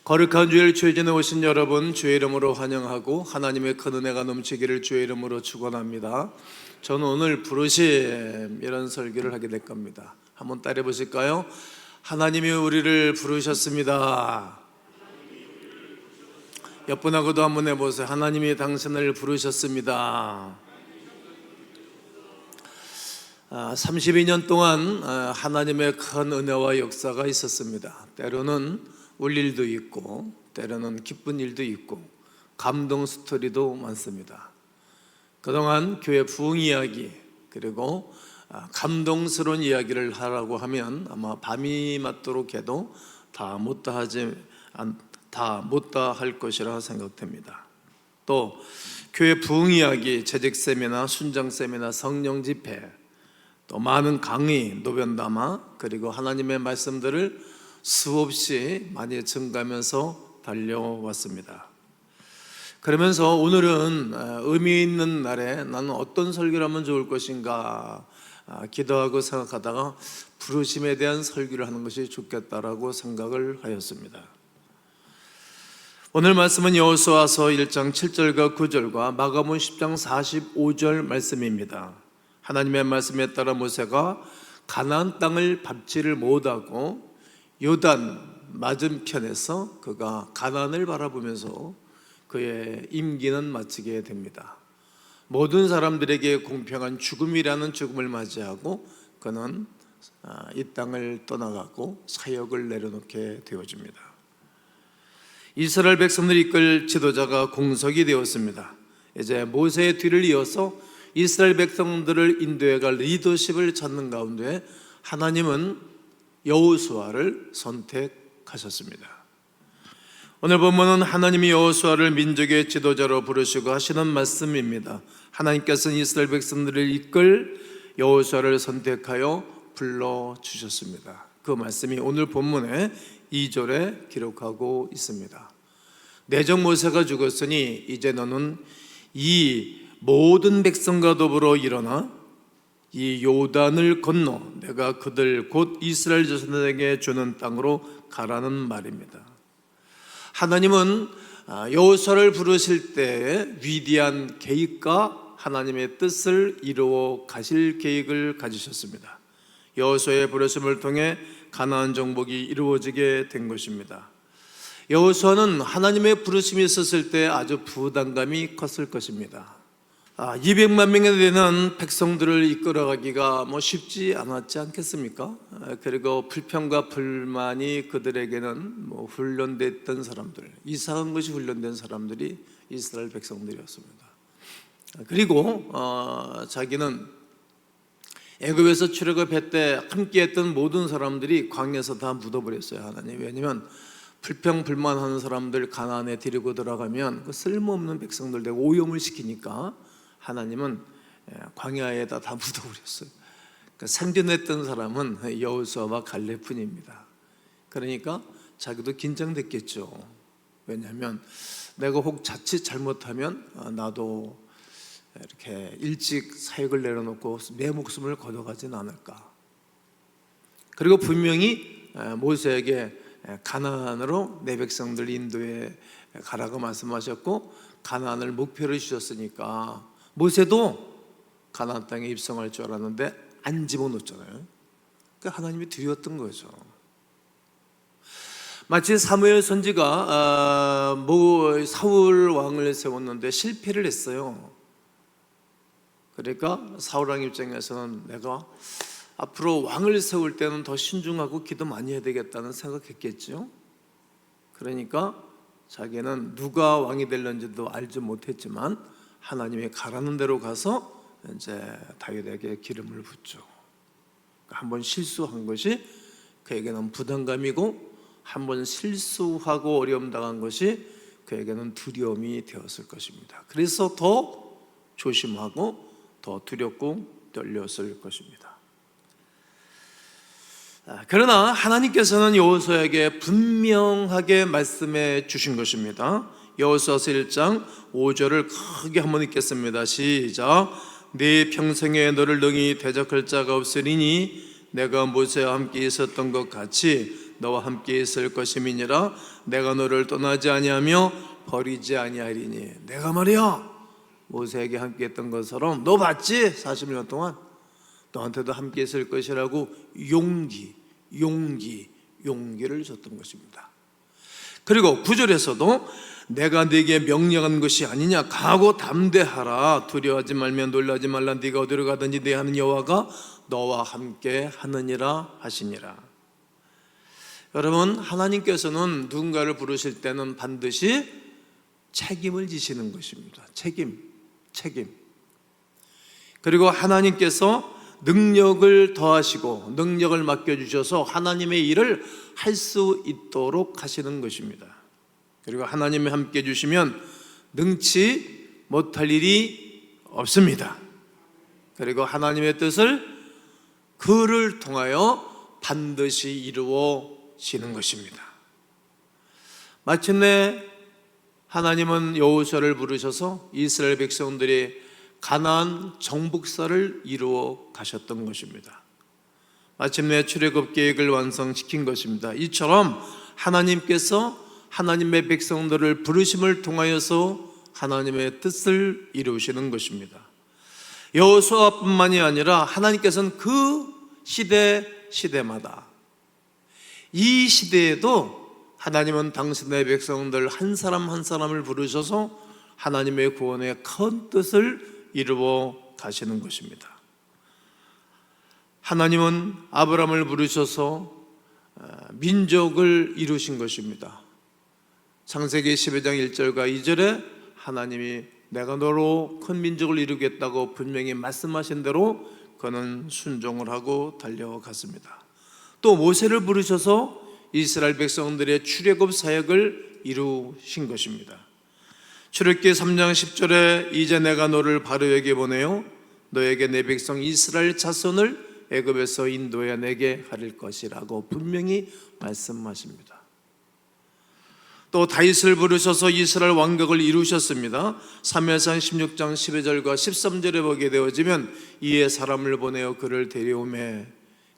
거룩한 주일 주일전에 오신 여러분 주의 이름으로 환영하고 하나님의 큰 은혜가 넘치기를 주의 이름으로 축원합니다. 저는 오늘 부르심 이런 설교를 하게 될 겁니다. 한번 따라해 보실까요? 하나님이 우리를 부르셨습니다. 옆분하고도 한번 해보세요. 하나님이 당신을 부르셨습니다. 32년 동안 하나님의 큰 은혜와 역사가 있었습니다. 때로는 울 일도 있고 때로는 기쁜 일도 있고 감동 스토리도 많습니다. 그동안 교회 부흥 이야기 그리고 감동스러운 이야기를 하라고 하면 아마 밤이 맞도록 해도 다 못다 할 것이라 생각됩니다. 또 교회 부흥 이야기, 재직 세미나, 순장 세미나, 성령 집회, 또 많은 강의, 노변담화, 그리고 하나님의 말씀들을 수없이 많이 증가하면서 달려왔습니다. 그러면서 오늘은 의미 있는 날에 나는 어떤 설교를 하면 좋을 것인가 기도하고 생각하다가 부르심에 대한 설교를 하는 것이 좋겠다라고 생각을 하였습니다. 오늘 말씀은 여호수아서 1장 7절과 9절과 마가복음 10장 45절 말씀입니다. 하나님의 말씀에 따라 모세가 가나안 땅을 밟지를 못하고 요단 맞은편에서 그가 가나안을 바라보면서 그의 임기는 마치게 됩니다. 모든 사람들에게 공평한 죽음이라는 죽음을 맞이하고 그는 이 땅을 떠나가고 사역을 내려놓게 되어집니다. 이스라엘 백성들을 이끌 지도자가 공석이 되었습니다. 이제 모세의 뒤를 이어서 이스라엘 백성들을 인도해갈 리더십을 찾는 가운데 하나님은 여호수아를 선택하셨습니다. 오늘 본문은 하나님이 여호수아를 민족의 지도자로 부르시고 하시는 말씀입니다. 하나님께서는 이스라엘 백성들을 이끌 여호수아를 선택하여 불러주셨습니다. 그 말씀이 오늘 본문의 2절에 기록하고 있습니다. 내적 모세가 죽었으니 이제 너는 이 모든 백성과 더불어 일어나 이 요단을 건너 내가 그들 곧 이스라엘 자손에게 주는 땅으로 가라는 말입니다. 하나님은 여호수아를 부르실 때 위대한 계획과 하나님의 뜻을 이루어 가실 계획을 가지셨습니다. 여호수아의 부르심을 통해 가나안 정복이 이루어지게 된 것입니다. 여호수아는 하나님의 부르심이 있었을 때 아주 부담감이 컸을 것입니다. 200만 명에 되는 백성들을 이끌어가기가 쉽지 않았지 않겠습니까? 그리고 불평과 불만이 그들에게는 훈련됐던 사람들, 이상한 것이 훈련된 사람들이 이스라엘 백성들이었습니다. 그리고 자기는 애굽에서 출애굽할 때 함께했던 모든 사람들이 광야에서 다 묻어버렸어요. 하나님. 왜냐하면 불평 불만하는 사람들 가나안에 데리고 들어가면 그 쓸모없는 백성들 되고 오염을 시키니까 하나님은 광야에다 다 묻어버렸어요. 그러니까 생존했던 사람은 여호수아와 갈렙뿐입니다. 그러니까 자기도 긴장됐겠죠. 왜냐하면 내가 혹 자칫 잘못하면 나도 이렇게 일찍 사역을 내려놓고 내 목숨을 걷어가진 않을까. 그리고 분명히 모세에게 가나안으로 내 백성들 인도에 가라고 말씀하셨고 가나안을 목표로 주셨으니까 모세도 가나안 땅에 입성할 줄 알았는데 안 집어넣었잖아요. 그러니까 하나님이 두려웠던 거죠. 마치 사무엘 선지가 사울 왕을 세웠는데 실패를 했어요. 그러니까 사울 왕 입장에서는 내가 앞으로 왕을 세울 때는 더 신중하고 기도 많이 해야 되겠다는 생각했겠죠. 그러니까 자기는 누가 왕이 될는지도 알지 못했지만 하나님이 가라는 대로 가서 이제 다윗에게 기름을 붓죠. 한번 실수한 것이 그에게는 부담감이고 한번 실수하고 어려움 당한 것이 그에게는 두려움이 되었을 것입니다. 그래서 더 조심하고 더 두렵고 떨렸을 것입니다. 그러나 하나님께서는 여호수아에게 분명하게 말씀해 주신 것입니다. 여호수아서 1장 5절을 크게 한번 읽겠습니다. 시작. 네 평생에 너를 능히 대적할 자가 없으리니 내가 모세와 함께 있었던 것 같이 너와 함께 있을 것임이니라. 내가 너를 떠나지 아니하며 버리지 아니하리니. 내가 말이야 모세에게 함께 했던 것처럼 너 봤지? 40년 동안 너한테도 함께 있을 것이라고 용기를 줬던 것입니다. 그리고 9절에서도 내가 네게 명령한 것이 아니냐, 강하고 담대하라, 두려워하지 말며 놀라지 말라, 네가 어디로 가든지 네 하는 여호와가 너와 함께 하느니라 하시니라. 여러분, 하나님께서는 누군가를 부르실 때는 반드시 책임을 지시는 것입니다. 책임. 그리고 하나님께서 능력을 더하시고 능력을 맡겨주셔서 하나님의 일을 할 수 있도록 하시는 것입니다. 그리고 하나님이 함께 해주시면 능치 못할 일이 없습니다. 그리고 하나님의 뜻을 그를 통하여 반드시 이루어지는 것입니다. 마침내 하나님은 여호수아를 부르셔서 이스라엘 백성들이 가나안 정복사를 이루어 가셨던 것입니다. 마침내 출애굽 계획을 완성시킨 것입니다. 이처럼 하나님께서 하나님의 백성들을 부르심을 통하여서 하나님의 뜻을 이루시는 것입니다. 여호수아뿐만이 아니라 하나님께서는 그 시대마다 이 시대에도 하나님은 당신의 백성들 한 사람 한 사람을 부르셔서 하나님의 구원의 큰 뜻을 이루어 가시는 것입니다. 하나님은 아브라함을 부르셔서 민족을 이루신 것입니다. 창세기 12장 1절과 2절에 하나님이 내가 너로 큰 민족을 이루겠다고 분명히 말씀하신 대로 그는 순종을 하고 달려갔습니다. 또 모세를 부르셔서 이스라엘 백성들의 출애굽 사역을 이루신 것입니다. 출애굽기 3장 10절에 이제 내가 너를 바로에게 보내요 너에게 내 백성 이스라엘 자손을 애굽에서 인도해 내게 가릴 것이라고 분명히 말씀하십니다. 또 다윗을 부르셔서 이스라엘 왕국을 이루셨습니다. 사무엘상 16장 12절과 13절에 보게 되어지면 이에 사람을 보내어 그를 데려오매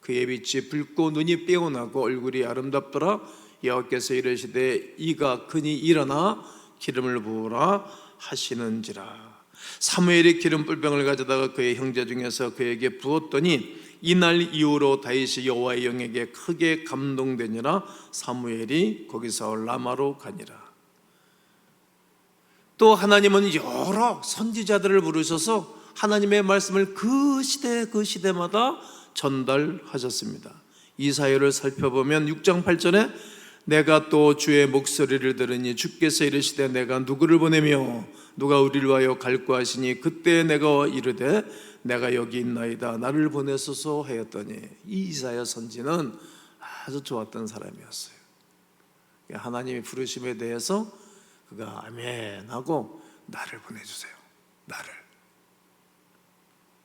그의 빛이 붉고 눈이 빼어나고 얼굴이 아름답더라. 여호와께서 이르시되 이가 크니 일어나 기름을 부으라 하시는지라. 사무엘이 기름 뿔병을 가져다가 그의 형제 중에서 그에게 부었더니 이날 이후로 다윗이 여호와의 영에게 크게 감동되니라. 사무엘이 거기서 라마로 가니라. 또 하나님은 여러 선지자들을 부르셔서 하나님의 말씀을 그 시대마다 전달하셨습니다. 이사야를 살펴보면 6장 8절에 내가 또 주의 목소리를 들으니 주께서 이르시되 내가 누구를 보내며 누가 우리를 위하여 갈까 하시니 그때 내가 이르되 내가 여기 있나이다 나를 보내소서 하였더니 이 이사야 선지는 아주 좋았던 사람이었어요. 하나님의 부르심에 대해서 그가 아멘 하고 나를 보내주세요.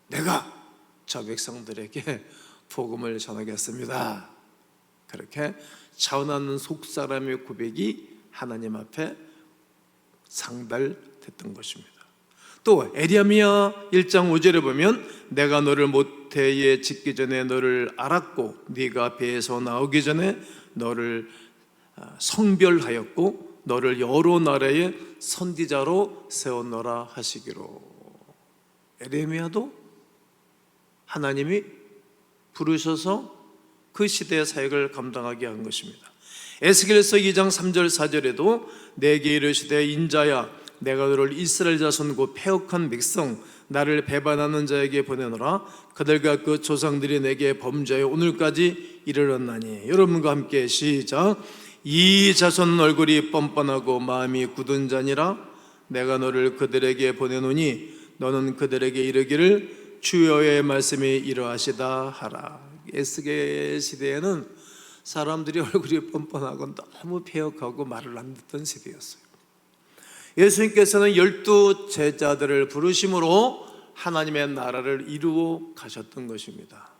내가 저 백성들에게 복음을 전하겠습니다. 그렇게 차원하는 속사람의 고백이 하나님 앞에 상달됐던 것입니다. 또 에레미야 1장 5절에 보면 내가 너를 모태에 짓기 전에 너를 알았고 네가 배에서 나오기 전에 너를 성별하였고 너를 여러 나라의 선지자로 세웠노라 하시기로. 에레미야도 하나님이 부르셔서 그 시대의 사역을 감당하게 한 것입니다. 에스겔서 2장 3절 4절에도 내게 이르시되 인자야 내가 너를 이스라엘 자손 곧 패역한 백성 나를 배반하는 자에게 보내노라. 그들과 그 조상들이 내게 범죄하여 오늘까지 이르렀나니. 여러분과 함께 시작. 이 자손 얼굴이 뻔뻔하고 마음이 굳은 자니라. 내가 너를 그들에게 보내노니 너는 그들에게 이르기를 주 여호와의 말씀이 이러하시다 하라. 에스겔 시대에는 사람들이 얼굴이 뻔뻔하고 너무 패역하고 말을 안 듣던 시대였어요. 예수님께서는 12 제자들을 부르심으로 하나님의 나라를 이루어 가셨던 것입니다.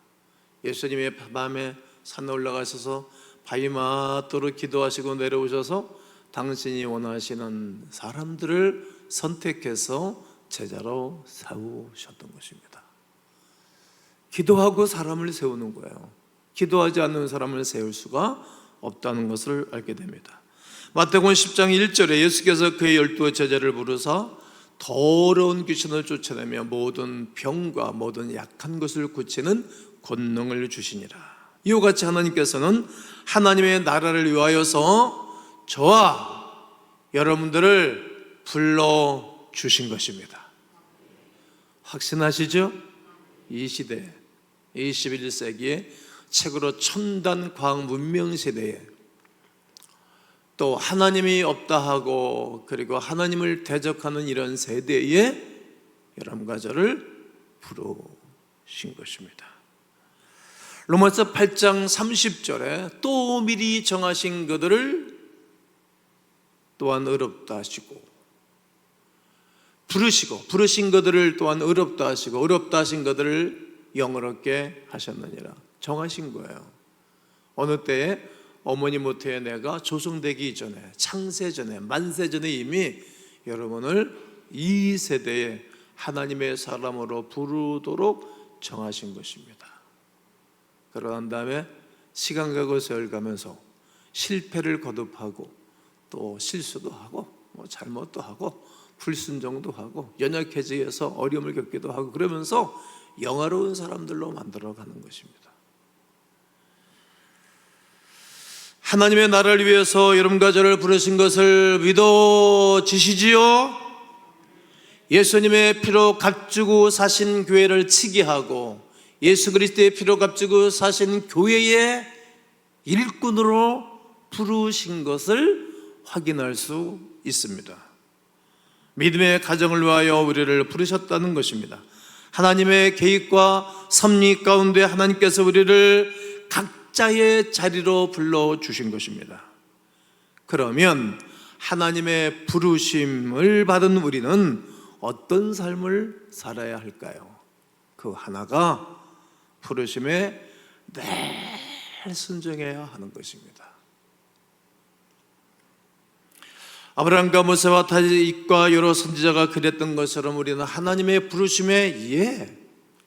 예수님의 밤에 산에 올라가셔서 밤이 맞도록 기도하시고 내려오셔서 당신이 원하시는 사람들을 선택해서 제자로 세우셨던 것입니다. 기도하고 사람을 세우는 거예요. 기도하지 않는 사람을 세울 수가 없다는 것을 알게 됩니다. 마태복음 10장 1절에 예수께서 그의 12 제자를 부르사 더러운 귀신을 쫓아내며 모든 병과 모든 약한 것을 고치는 권능을 주시니라. 이와 같이 하나님께서는 하나님의 나라를 위하여서 저와 여러분들을 불러주신 것입니다. 확신하시죠? 이 시대 21세기에 책으로 첨단 과학 문명 시대에 또 하나님이 없다 하고 그리고 하나님을 대적하는 이런 세대에 여러분과 저를 부르신 것입니다. 로마서 8장 30절에 또 미리 정하신 것들을 또한 의롭다 하시고 부르신 것들을 또한 의롭다 하시고 의롭다 하신 것들을 영어롭게 하셨느니라. 정하신 거예요. 어느 때에 어머니 모태의 내가 조성되기 이전에 창세 전에 만세 전에 이미 여러분을 이 세대에 하나님의 사람으로 부르도록 정하신 것입니다. 그러한 다음에 시간 가고 세월 가면서 실패를 거듭하고 또 실수도 하고 잘못도 하고 불순종도 하고 연약해져서 어려움을 겪기도 하고 그러면서 영화로운 사람들로 만들어가는 것입니다. 하나님의 나라를 위해서 여러분과 저를 부르신 것을 믿어지시지요? 예수님의 피로 값주고 사신 교회를 치기하고 예수 그리스도의 피로 값주고 사신 교회의 일꾼으로 부르신 것을 확인할 수 있습니다. 믿음의 가정을 위하여 우리를 부르셨다는 것입니다. 하나님의 계획과 섭리 가운데 하나님께서 우리를 각자의 자리로 불러주신 것입니다. 그러면 하나님의 부르심을 받은 우리는 어떤 삶을 살아야 할까요? 그 하나가 부르심에 늘 순종해야 하는 것입니다. 아브라함과 모세와 다윗과 여러 선지자가 그랬던 것처럼 우리는 하나님의 부르심에 예,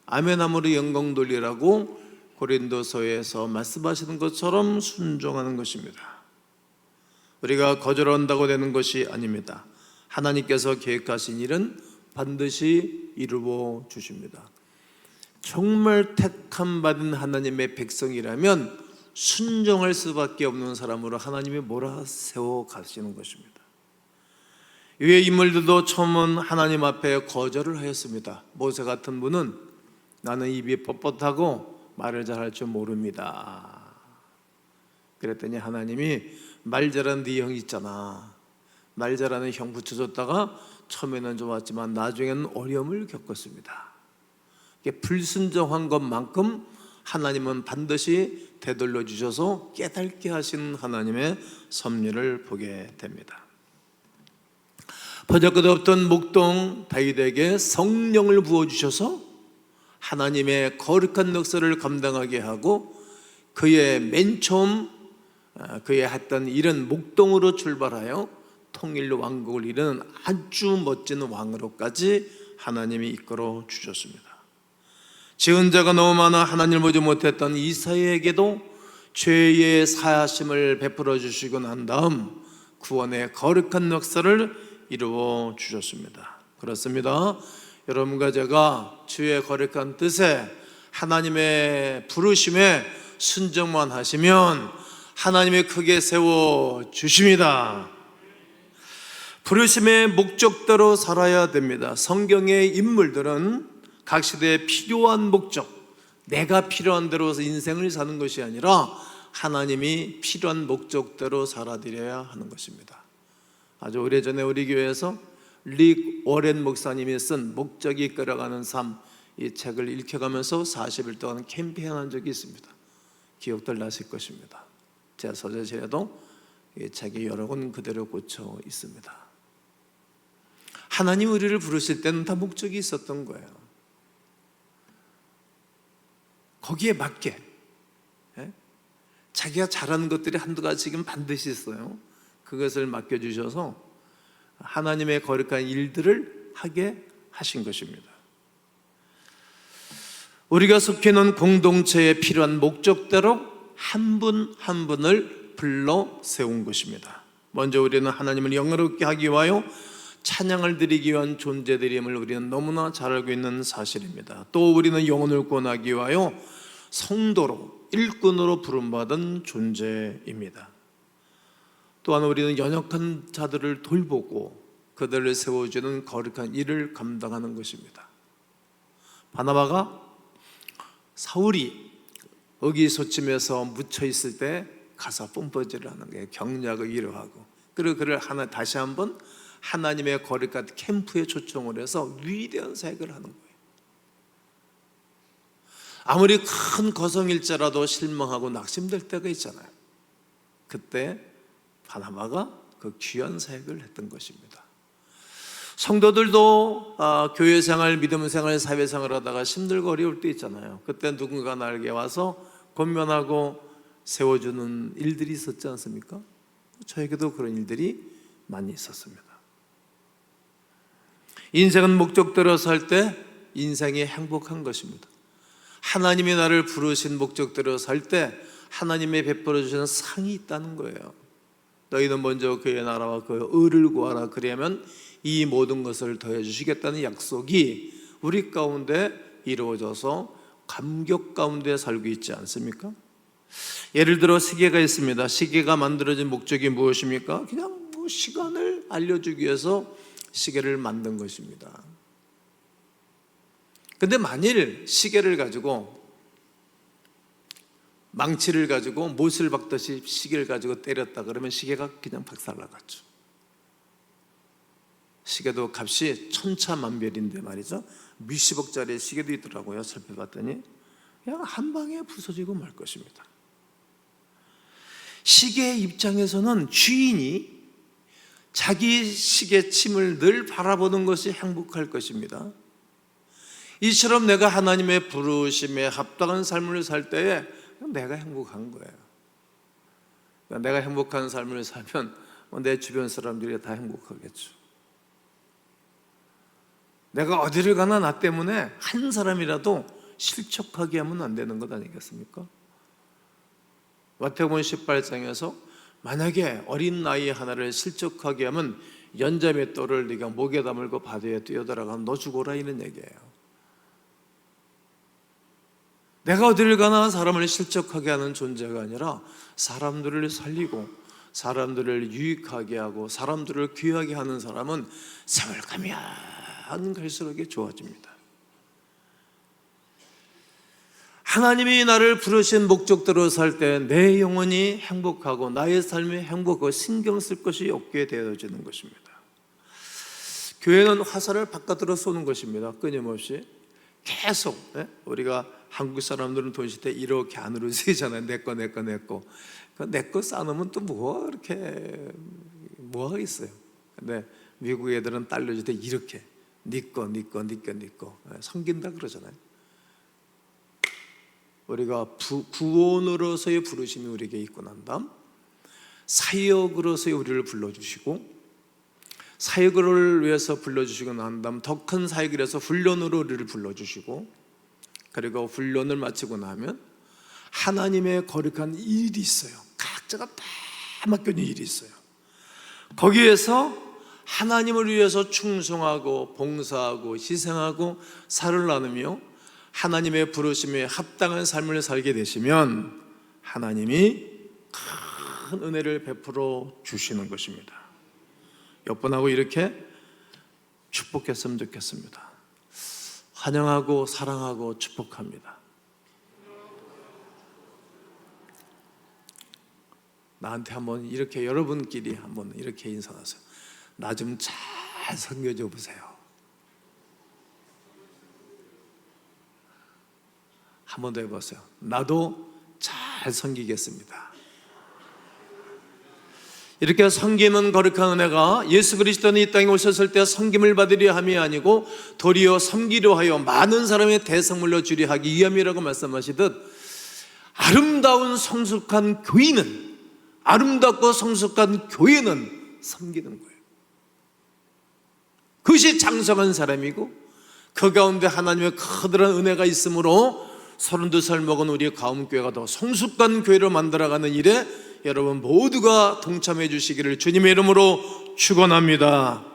아멘함으로 영광 돌리라고 고린도서에서 말씀하시는 것처럼 순종하는 것입니다. 우리가 거절한다고 되는 것이 아닙니다. 하나님께서 계획하신 일은 반드시 이루어 주십니다. 정말 택함 받은 하나님의 백성이라면 순종할 수밖에 없는 사람으로 하나님이 몰아세워 가시는 것입니다. 위의 인물들도 처음은 하나님 앞에 거절을 하였습니다. 모세 같은 분은 나는 입이 뻣뻣하고 말을 잘할 줄 모릅니다. 그랬더니 하나님이 말 잘하는 네 형 있잖아. 말 잘하는 형 붙여줬다가 처음에는 좋았지만 나중에는 어려움을 겪었습니다. 불순종한 것만큼 하나님은 반드시 되돌려 주셔서 깨닫게 하시는 하나님의 섭리를 보게 됩니다. 버젓것도 없던 목동 다윗에게 성령을 부어주셔서 하나님의 거룩한 역사를 감당하게 하고 그의 맨 처음 그의 했던 일은 목동으로 출발하여 통일 왕국을 이루는 아주 멋진 왕으로까지 하나님이 이끌어 주셨습니다. 지은 자가 너무 많아 하나님을 보지 못했던 이사야에게도 죄의 사하심을 베풀어 주시고 난 다음 구원의 거룩한 역사를 이루어 주셨습니다. 그렇습니다. 여러분과 제가 주의 거룩한 뜻에 하나님의 부르심에 순종만 하시면 하나님이 크게 세워 주십니다. 부르심의 목적대로 살아야 됩니다. 성경의 인물들은 각 시대에 필요한 목적, 내가 필요한 대로 인생을 사는 것이 아니라 하나님이 필요한 목적대로 살아드려야 하는 것입니다. 아주 오래전에 우리 교회에서 릭 워렌 목사님이 쓴 목적이 이끌어가는 삶, 이 책을 읽혀가면서 40일 동안 캠페인한 적이 있습니다. 기억들 나실 것입니다. 제 서재실에도 이 책이 여러 권 그대로 꽂혀 있습니다. 하나님 우리를 부르실 때는 다 목적이 있었던 거예요. 거기에 맞게 자기가 잘하는 것들이 한두 가지는 반드시 있어요. 그것을 맡겨주셔서 하나님의 거룩한 일들을 하게 하신 것입니다. 우리가 속해 있는 공동체에 필요한 목적대로 한 분 한 분을 불러 세운 것입니다. 먼저 우리는 하나님을 영화롭게 하기 위하여 찬양을 드리기 위한 존재들임을 우리는 너무나 잘 알고 있는 사실입니다. 또 우리는 영혼을 구원하기 위하여 성도로, 일꾼으로 부름받은 존재입니다. 또한 우리는 연약한 자들을 돌보고 그들을 세워주는 거룩한 일을 감당하는 것입니다. 바나바가 사울이 의기소침해서 묻혀 있을 때 가서 뿜뿌질을 하는 거예요. 경략을 위로하고, 그리고 그를 다시 한번 하나님의 거룩한 캠프에 초청을 해서 위대한 사역을 하는 거예요. 아무리 큰 거성일자라도 실망하고 낙심될 때가 있잖아요. 그때 바나바가 그 귀한 사역을 했던 것입니다. 성도들도 교회 생활, 믿음 생활, 사회 생활 하다가 힘들고 어려울 때 있잖아요. 그때 누군가 나에게 와서 권면하고 세워주는 일들이 있었지 않습니까? 저에게도 그런 일들이 많이 있었습니다. 인생은 목적대로 살 때 인생이 행복한 것입니다. 하나님이 나를 부르신 목적대로 살 때 하나님이 베풀어 주시는 상이 있다는 거예요. 너희는 먼저 그의 나라와 그의 의를 구하라, 그리하면 이 모든 것을 더해 주시겠다는 약속이 우리 가운데 이루어져서 감격 가운데 살고 있지 않습니까? 예를 들어 시계가 있습니다. 시계가 만들어진 목적이 무엇입니까? 그냥 시간을 알려주기 위해서 시계를 만든 것입니다. 근데 만일 시계를 가지고, 망치를 가지고 못을 박듯이 시계를 가지고 때렸다 그러면 시계가 그냥 박살나갔죠. 시계도 값이 천차만별인데 말이죠, 몇십억짜리 시계도 있더라고요. 살펴봤더니 그냥 한 방에 부서지고 말 것입니다. 시계의 입장에서는 주인이 자기 시계침을 늘 바라보는 것이 행복할 것입니다. 이처럼 내가 하나님의 부르심에 합당한 삶을 살 때에 내가 행복한 거예요. 내가 행복한 삶을 살면 내 주변 사람들이 다 행복하겠죠. 내가 어디를 가나 나 때문에 한 사람이라도 실족하게 하면 안 되는 것 아니겠습니까? 마태복음 18장에서 만약에 어린 나이 하나를 실족하게 하면 연자맷돌을 네가 목에 다물고 바다에 뛰어들어가면 너 죽어라, 이런 얘기예요. 내가 어디를 가나 사람을 실족하게 하는 존재가 아니라 사람들을 살리고 사람들을 유익하게 하고 사람들을 귀하게 하는 사람은 세월 가면 갈수록 좋아집니다. 하나님이 나를 부르신 목적대로 살 때 내 영혼이 행복하고 나의 삶이 행복하고 신경 쓸 것이 없게 되어지는 것입니다. 교회는 화살을 바깥으로 쏘는 것입니다. 끊임없이 계속. 우리가 한국 사람들은 돈 쓸 때 이렇게 안으로 쓰잖아요. 내 거 내 거 쌓아놓으면 또 뭐 이렇게 뭐 하겠어요. 근데 미국 애들은 달러 줄 때 이렇게 네 거 섬긴다 그러잖아요. 우리가 구원으로서의 부르심이 우리에게 있고 난 다음 사역으로서의 우리를 불러주시고, 사역을 위해서 불러주시고 난 다음 더 큰 사역을 위해서 훈련으로 우리를 불러주시고, 그리고 훈련을 마치고 나면 하나님의 거룩한 일이 있어요. 각자가 다 맡겨진 일이 있어요. 거기에서 하나님을 위해서 충성하고 봉사하고 희생하고 살을 나누며 하나님의 부르심에 합당한 삶을 살게 되시면 하나님이 큰 은혜를 베풀어 주시는 것입니다. 여러분하고 이렇게 축복했으면 좋겠습니다. 환영하고 사랑하고 축복합니다. 나한테 한번 이렇게, 여러분끼리 한번 이렇게 인사하세요. 나 좀 잘 섬겨줘 보세요. 한 번 더 해보세요. 나도 잘 섬기겠습니다. 이렇게 섬김은 거룩한 은혜가 예수 그리스도는 이 땅에 오셨을 때 섬김을 받으려 함이 아니고 도리어 섬기려 하여 많은 사람의 대성물로 주려 하기 위함이라고 말씀하시듯, 아름다운 성숙한 교인은, 아름답고 성숙한 교회는 섬기는 거예요. 그것이 장성한 사람이고 그 가운데 하나님의 커다란 은혜가 있으므로 32살 먹은 우리의 가움교회가 더 성숙한 교회를 만들어가는 일에 여러분 모두가 동참해 주시기를 주님의 이름으로 축원합니다.